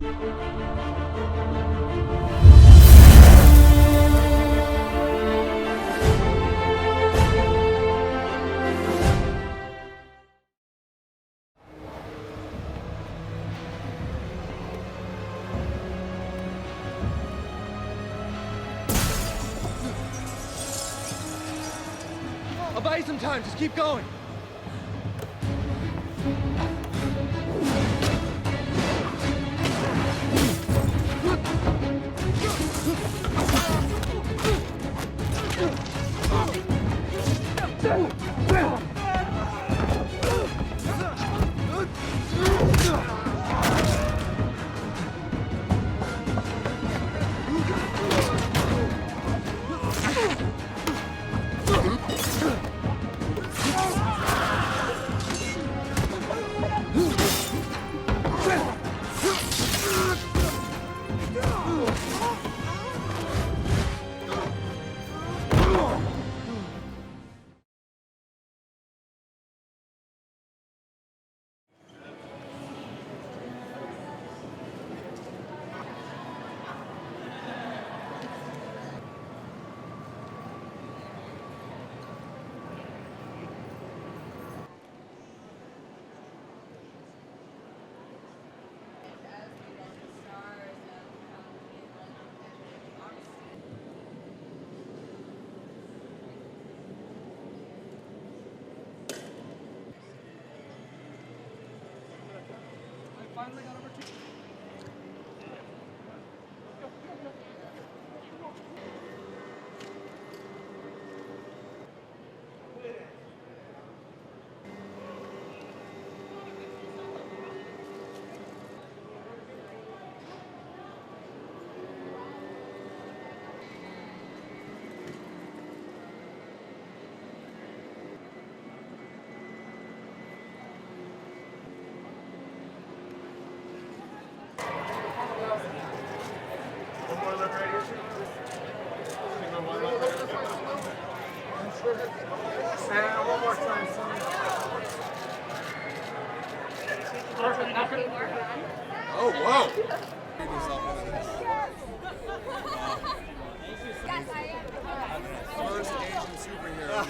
I'll buy you some time. Just keep going. Finally got over to one more time, oh, whoa! First Asian superhero.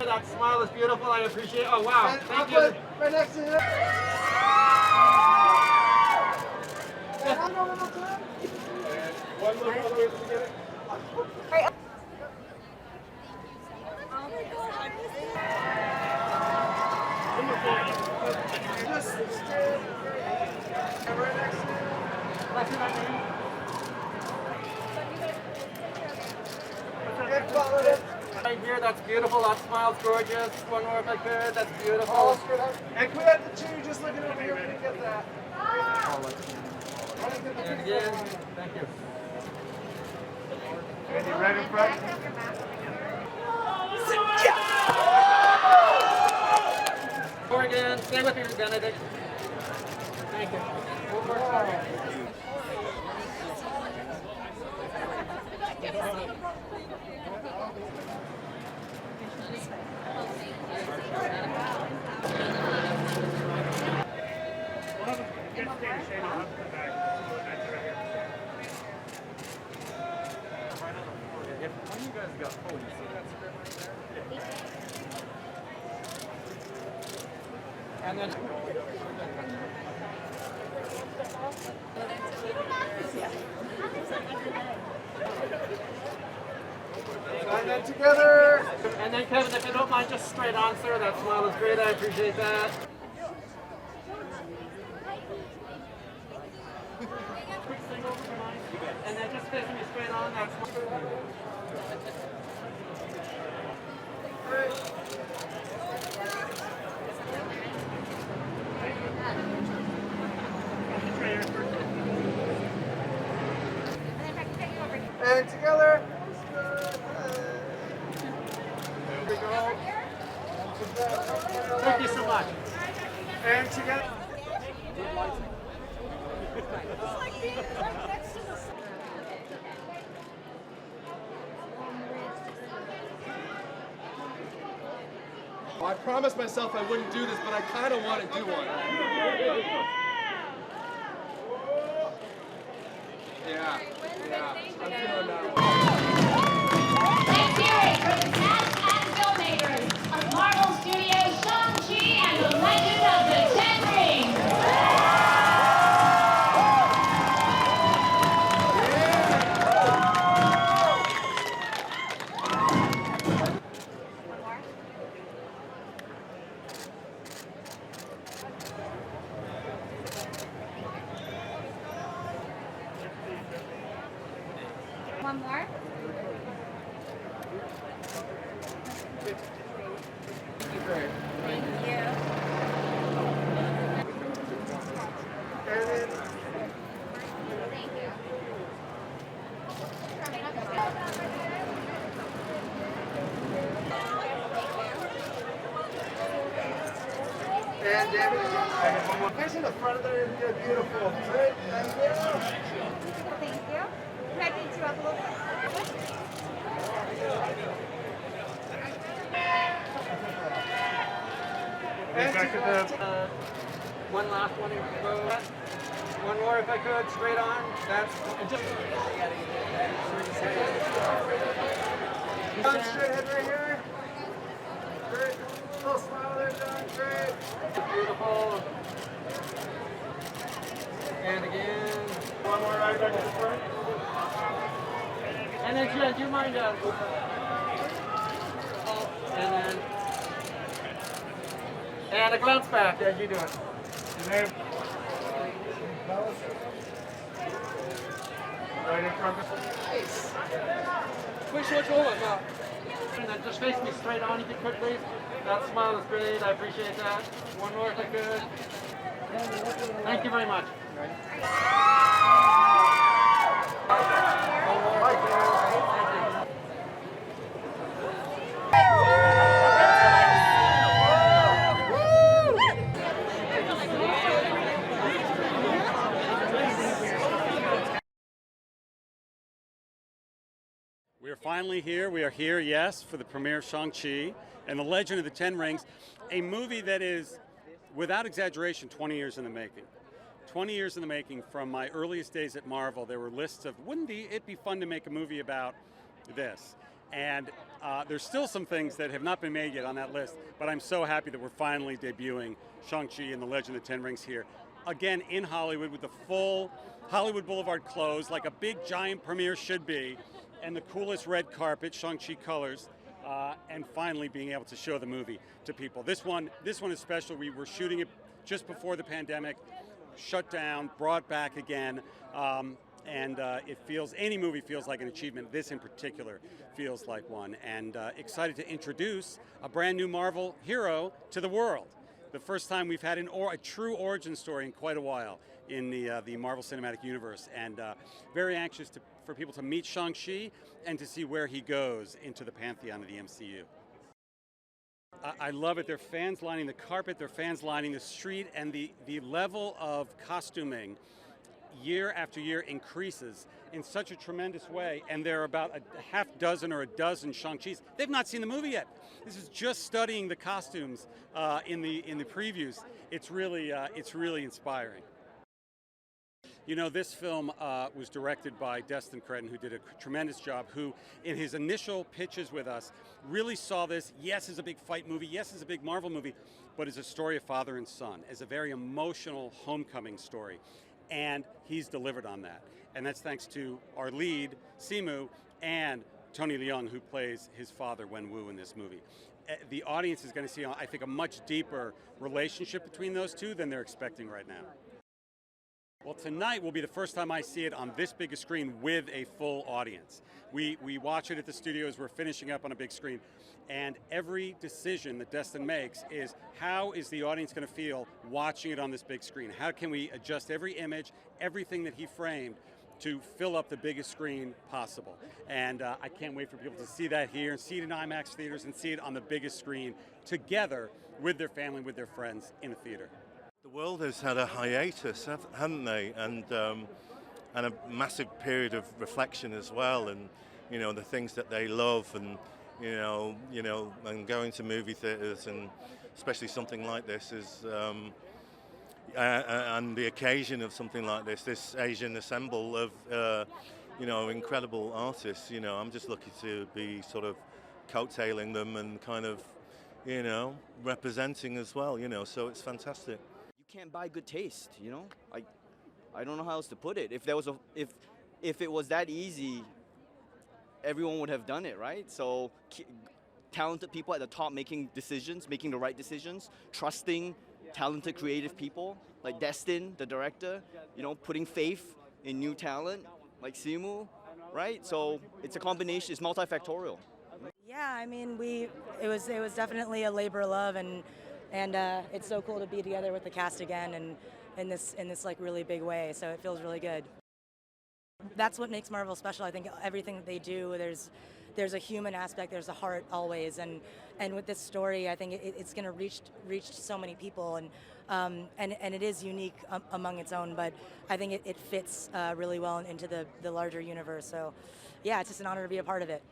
That smile is beautiful. I appreciate it. Oh, wow. Thank you. Right next to you. One look all the way together. Right next to you. Right here, that's beautiful. That smile's gorgeous. One more if I could. That's beautiful. And could we have the two just looking over here when you get that? And again, thank you. Andy, right in front. More again. Stay with me, Benedict. Thank you. One more time. And then and then together. And then Kevin, if you don't mind, just straight on, sir. That smile is great. I appreciate that. Quick single, and then just facing me straight on. That's And together. Here we go. Thank you so much. And together. I promised myself I wouldn't do this, but I kind of want to do one. Yeah, I'm feeling that one. Let's hear it for the cast and filmmakers of Marvel Studios' Shang-Chi and the Legend of the Ten Rings. One more. Great. Thank you. And then, Thank you. and David, face in the front of there, you're beautiful. Great, thank you. Thank you. Can I beat you up a little bit? And One last one. one more if I could, straight on. That's just John, straight ahead right here. Great. Little smile there, John. Great. Beautiful. And again. One more right back to the front. And then, Jen, do you mind? And a glance back as you do it. And then, right in front of Nice. Switch over now. And then just face me straight on if you could, please. That smile is great. I appreciate that. One more if I could. Thank you very much. We are finally here. We are here, yes, for the premiere of Shang-Chi and the Legend of the Ten Rings, a movie that is, without exaggeration, 20 years in the making. 20 years in the making. From my earliest days at Marvel, there were lists of, wouldn't it be fun to make a movie about this? And there's still some things that have not been made yet on that list, but I'm so happy that we're finally debuting Shang-Chi and the Legend of the Ten Rings here. Again, in Hollywood, with the full Hollywood Boulevard closed, like a big giant premiere should be, and the coolest red carpet, Shang-Chi colors, and finally being able to show the movie to people. This one is special. We were shooting it just before the pandemic, shut down, brought back again, and it feels, any movie feels like an achievement. This in particular feels like one, and excited to introduce a brand new Marvel hero to the world. The first time we've had a true origin story in quite a while in the Marvel Cinematic Universe, and very anxious for people to meet Shang-Chi and to see where he goes into the pantheon of the MCU. I love it. There are fans lining the carpet, there are fans lining the street, and the level of costuming year after year increases in such a tremendous way, and there are about a half dozen or a dozen Shang-Chis. They've not seen the movie yet. This is just studying the costumes in the previews. It's really inspiring. You know, this film was directed by Destin Cretton, who did a tremendous job, who, in his initial pitches with us, really saw this, yes, as a big fight movie, yes, as a big Marvel movie, but as a story of father and son, as a very emotional homecoming story. And he's delivered on that. And that's thanks to our lead, Simu, and Tony Leung, who plays his father, Wenwu, in this movie. The audience is going to see, I think, a much deeper relationship between those two than they're expecting right now. Well, tonight will be the first time I see it on this big a screen with a full audience. We watch it at the studios, we're finishing up on a big screen, and every decision that Destin makes is, how is the audience going to feel watching it on this big screen? How can we adjust every image, everything that he framed to fill up the biggest screen possible. And I can't wait for people to see that here and see it in IMAX theaters and see it on the biggest screen together with their family, with their friends in a theater. The world has had a hiatus, haven't they? And a massive period of reflection as well, and the things that they love, and and going to movie theaters, and especially something like this is. And the occasion of something like this Asian assemble of, incredible artists. I'm just lucky to be sort of coattailing them and kind of, representing as well. So it's fantastic. You can't buy good taste. I don't know how else to put it. If it was that easy, everyone would have done it, right? So talented people at the top making the right decisions, trusting talented creative people like Destin, the director, putting faith in new talent like Simu, right? So it's a combination, it's multifactorial. Yeah, I mean, it was definitely a labor of love, and it's so cool to be together with the cast again, and in this like really big way. So it feels really good. That's what makes Marvel special. I think everything that they do, there's a human aspect, there's a heart always, and with this story, I think it's going to reach so many people, and it is unique among its own, but I think it fits really well into the larger universe. So, yeah, it's just an honor to be a part of it.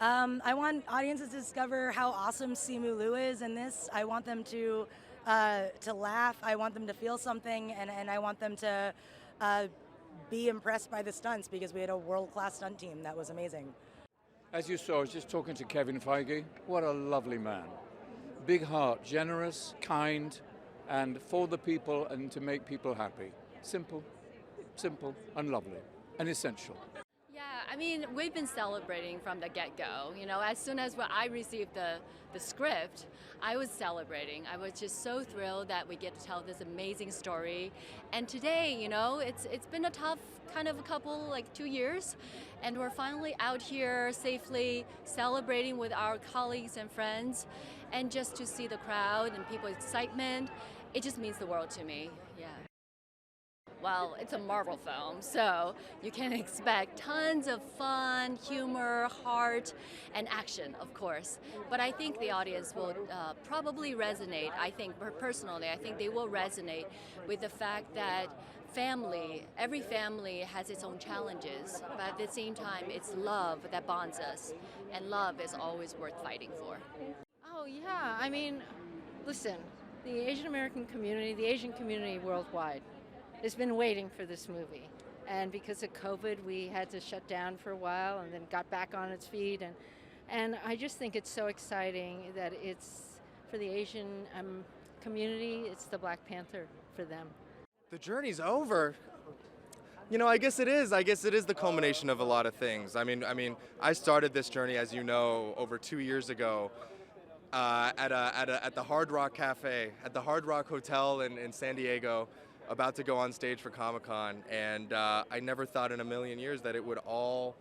I want audiences to discover how awesome Simu Liu is in this. I want them to laugh. I want them to feel something, and I want them to be impressed by the stunts, because we had a world-class stunt team that was amazing. As you saw, I was just talking to Kevin Feige. What a lovely man. Big heart, generous, kind, and for the people and to make people happy. Simple and lovely and essential. Yeah, I mean, we've been celebrating from the get-go. As soon as I received the script, I was celebrating. I was just so thrilled that we get to tell this amazing story. And today, it's been a tough kind of a couple, 2 years, and we're finally out here safely celebrating with our colleagues and friends, and just to see the crowd and people's excitement, it just means the world to me. Yeah. Well, it's a Marvel film, so you can expect tons of fun, humor, heart, and action, of course. But I think the audience will probably resonate. I think, personally, I think they will resonate with the fact that every family has its own challenges, but at the same time, it's love that bonds us, and love is always worth fighting for. Oh, yeah. I mean, listen, the Asian American community, the Asian community worldwide, has been waiting for this movie, and because of COVID we had to shut down for a while and then got back on its feet, and I just think it's so exciting that it's for the Asian community. It's the Black Panther for them. The journey's over. I guess it is. I guess it is the culmination of a lot of things. I mean, I started this journey, as you know, over 2 years ago at the Hard Rock Cafe, at the Hard Rock Hotel in San Diego, about to go on stage for Comic-Con, and I never thought in a million years that it would all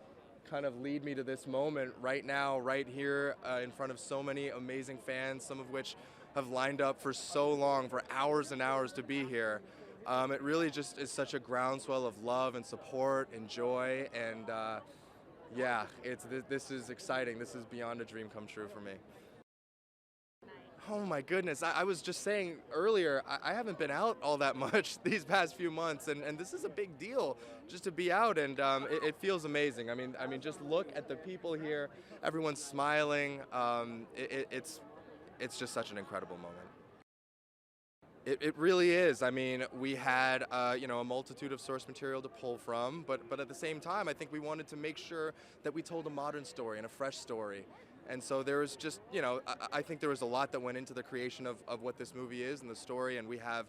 kind of lead me to this moment right now, right here, in front of so many amazing fans, some of which have lined up for so long, for hours and hours to be here. It really just is such a groundswell of love and support and joy, and yeah, this is exciting. This is beyond a dream come true for me. Oh my goodness, I was just saying earlier, I haven't been out all that much these past few months, and this is a big deal just to be out, and it feels amazing. I mean, just look at the people here, everyone's smiling. It's just such an incredible moment. It really is. I mean, we had a multitude of source material to pull from, but at the same time, I think we wanted to make sure that we told a modern story and a fresh story. And so there was just, I think there was a lot that went into the creation of what this movie is and the story, and we have,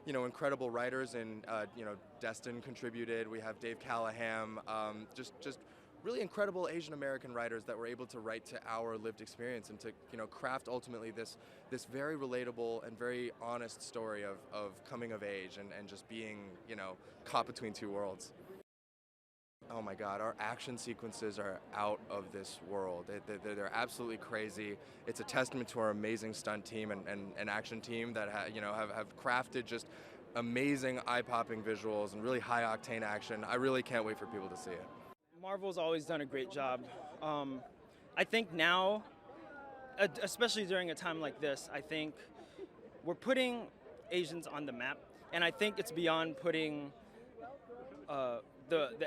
incredible writers, and, Destin contributed, we have Dave Callahan, just really incredible Asian American writers that were able to write to our lived experience and to, craft ultimately this very relatable and very honest story of coming of age and just being, caught between two worlds. Oh my God, our action sequences are out of this world. They're absolutely crazy. It's a testament to our amazing stunt team and action team that have crafted just amazing eye-popping visuals and really high-octane action. I really can't wait for people to see it. Marvel's always done a great job. I think now, especially during a time like this, I think we're putting Asians on the map, and I think it's beyond putting the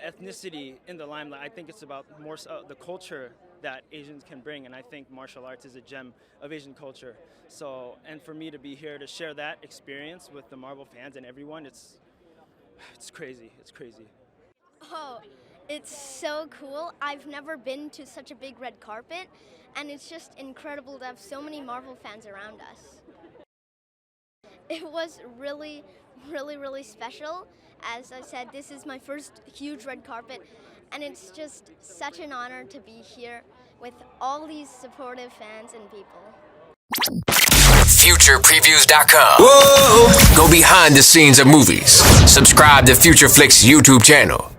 ethnicity in the limelight. I think it's about more the culture that Asians can bring, and I think martial arts is a gem of Asian culture. So, and for me to be here to share that experience with the Marvel fans and everyone, it's crazy. It's crazy. Oh, it's so cool. I've never been to such a big red carpet, and it's just incredible to have so many Marvel fans around us. It was really, really, really special. As I said, this is my first huge red carpet, and it's just such an honor to be here with all these supportive fans and people. FuturePreviews.com. Whoa! Go behind the scenes of movies. Subscribe to Future Flicks YouTube channel.